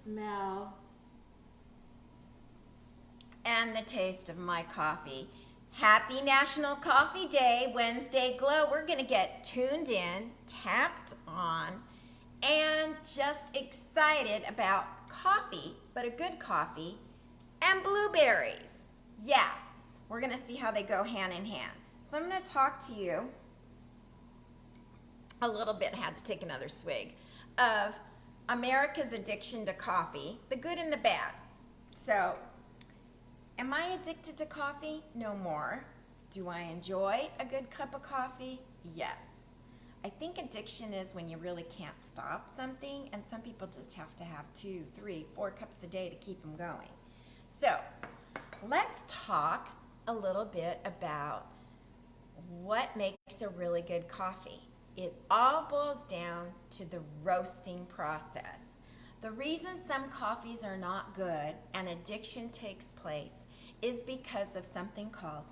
smell and the taste of my coffee. Happy National Coffee Day, Wednesday Glow. We're gonna get tuned in, tapped on, and just excited about coffee, but a good coffee, and blueberries. Yeah, we're gonna see how they go hand in hand. So I'm gonna talk to you a little bit, I had to take another swig, of America's addiction to coffee, the good and the bad. So, am I addicted to coffee? No more. Do I enjoy a good cup of coffee? Yes. I think addiction is when you really can't stop something, and some people just have to have 2, 3, 4 cups a day to keep them going. So, let's talk a little bit about what makes a really good coffee. It all boils down to the roasting process. The reason some coffees are not good and addiction takes place is because of something called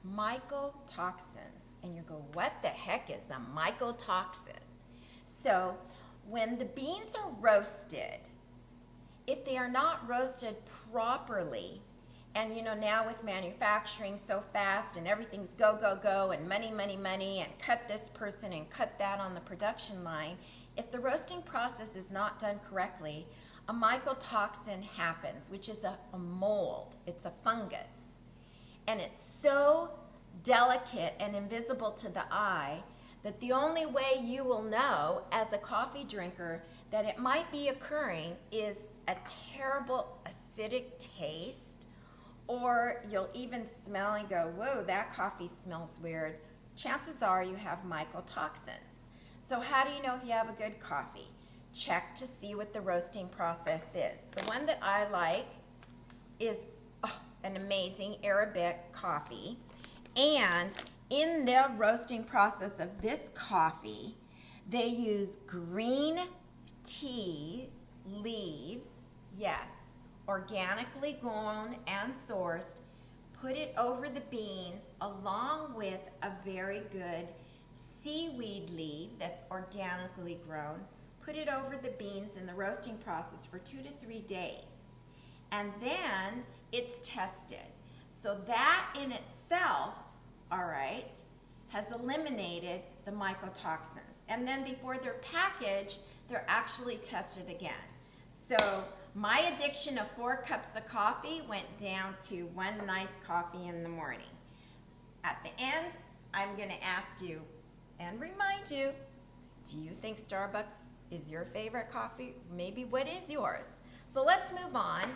mycotoxins. And you go, what the heck is a mycotoxin? So when the beans are roasted, if they are not roasted properly, and you know, now with manufacturing so fast and everything's go, go, go, and money, money, money, and cut this person and cut that on the production line, if the roasting process is not done correctly, a mycotoxin happens, which is a mold. It's a fungus. And it's so delicate and invisible to the eye that the only way you will know as a coffee drinker that it might be occurring is a terrible acidic taste, or you'll even smell and go, whoa, that coffee smells weird. Chances are you have mycotoxins. So how do you know if you have a good coffee? Check to see what the roasting process is. The one that I like is an amazing Arabic coffee. And in the roasting process of this coffee, they use green tea leaves, yes, organically grown and sourced, put it over the beans along with a very good seaweed leaf that's organically grown. Put it over the beans in the roasting process for 2 to 3 days. And then it's tested. So that in itself, all right, has eliminated the mycotoxins. And then before they're packaged, they're actually tested again. So my addiction of 4 cups of coffee went down to 1 nice coffee in the morning. At the end, I'm going to ask you and remind you, do you think Starbucks is your favorite coffee? Maybe what is yours? So let's move on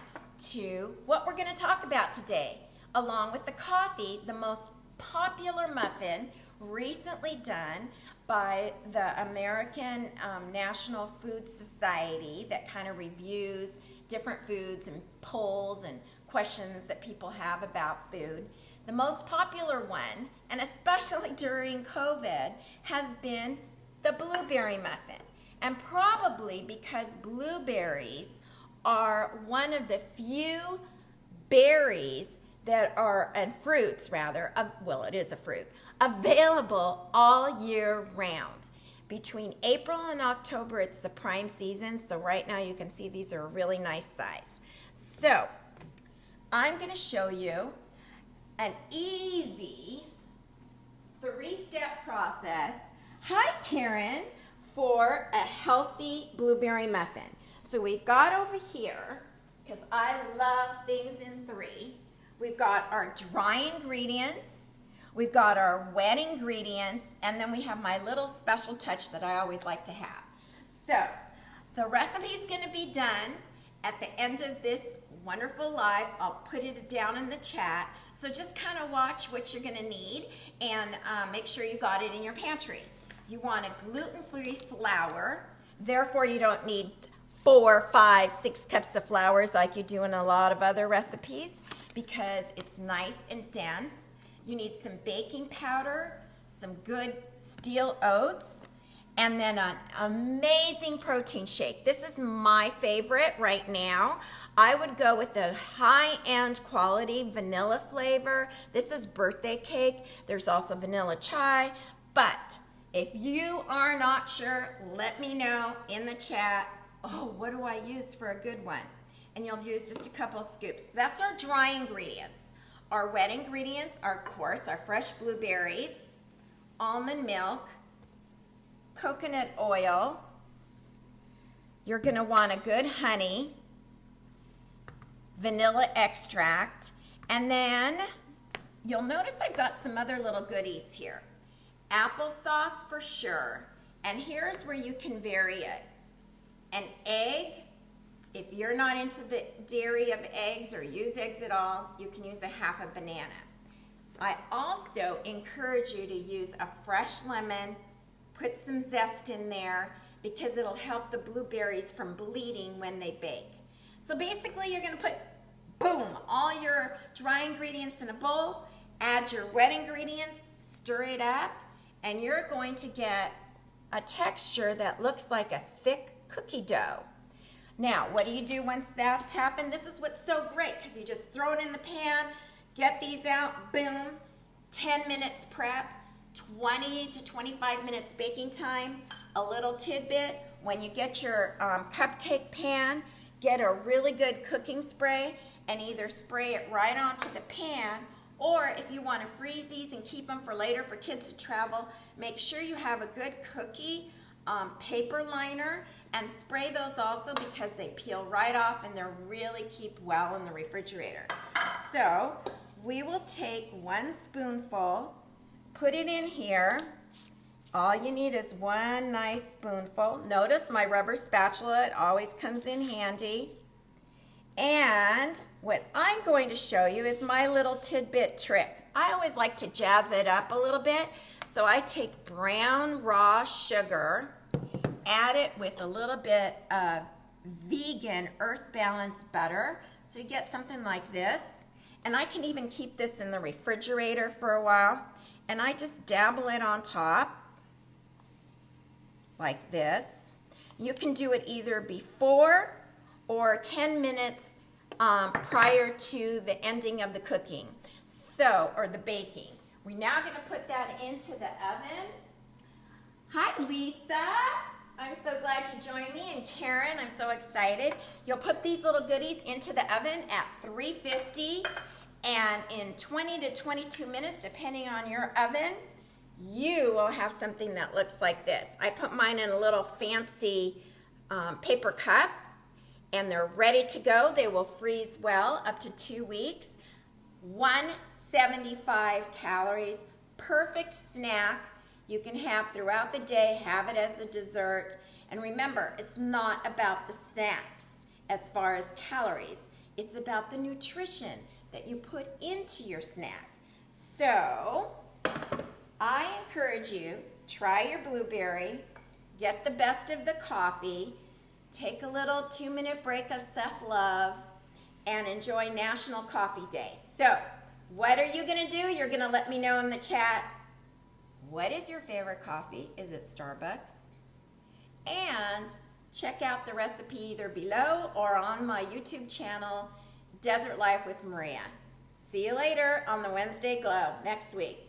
to what we're going to talk about today. Along with the coffee, the most popular muffin recently done by the American National Food Society that kind of reviews different foods and polls and questions that people have about food. The most popular one, and especially during COVID, has been the blueberry muffin. And probably because blueberries are one of the few berries that are, and fruits rather, well, it is a fruit, available all year round. Between April and October, it's the prime season, so right now you can see these are a really nice size. So, I'm going to show you an easy 3-step process. Hi, Karen, for a healthy blueberry muffin. So we've got over here, because I love things in 3, we've got our dry ingredients, we've got our wet ingredients, and then we have my little special touch that I always like to have. So, the recipe is going to be done at the end of this wonderful live. I'll put it down in the chat. So just kind of watch what you're going to need and make sure you got it in your pantry. You want a gluten-free flour. Therefore, you don't need 4, 5, 6 cups of flours like you do in a lot of other recipes because it's nice and dense. You need some baking powder, some good steel oats, and then an amazing protein shake. This is my favorite right now. I would go with the high-end quality vanilla flavor. This is birthday cake. There's also vanilla chai. But if you are not sure, let me know in the chat oh, what do I use for a good one? And you'll use just a couple scoops. That's our dry ingredients. Our wet ingredients are, of course, our fresh blueberries, almond milk, coconut oil. You're gonna want a good honey, vanilla extract, and then you'll notice I've got some other little goodies here. Applesauce for sure, and here's where you can vary it. An egg, if you're not into the dairy of eggs or use eggs at all, you can use a half a banana. I also encourage you to use a fresh lemon, put some zest in there because it'll help the blueberries from bleeding when they bake. So basically you're gonna put, boom, all your dry ingredients in a bowl, add your wet ingredients, stir it up, and you're going to get a texture that looks like a thick cookie dough. Now, what do you do once that's happened? This is what's so great because you just throw it in the pan, get these out, boom, 10 minutes prep, 20 to 25 minutes baking time. A little tidbit, when you get your cupcake pan, get a really good cooking spray and either spray it right onto the pan, or if you want to freeze these and keep them for later for kids to travel, make sure you have a good cookie paper liner and spray those also because they peel right off and they're really keep well in the refrigerator. So we will take 1 spoonful, put it in here. All you need is 1 nice spoonful. Notice my rubber spatula, it always comes in handy. And what I'm going to show you is my little tidbit trick. I always like to jazz it up a little bit. So I take brown raw sugar, add it with a little bit of vegan earth balanced butter. So you get something like this. And I can even keep this in the refrigerator for a while. And I just dabble it on top like this. You can do it either before or 10 minutes prior to the ending of the cooking, or the baking. We're now going to put that into the oven. Hi, Lisa. I'm so glad you joined me, and Karen, I'm so excited. You'll put these little goodies into the oven at 350, and in 20 to 22 minutes, depending on your oven, you will have something that looks like this. I put mine in a little fancy paper cup, and they're ready to go. They will freeze well up to 2 weeks. 175 calories, perfect snack you can have throughout the day, have it as a dessert. And remember, it's not about the snacks as far as calories. It's about the nutrition that you put into your snack. So I encourage you, try your blueberry, get the best of the coffee, take a little 2-minute break of self-love, and enjoy National Coffee Day. So what are you gonna do? You're gonna let me know in the chat. What is your favorite coffee? Is it Starbucks? And check out the recipe either below or on my YouTube channel, Desert Life with Maria. See you later on the Wednesday Glow next week.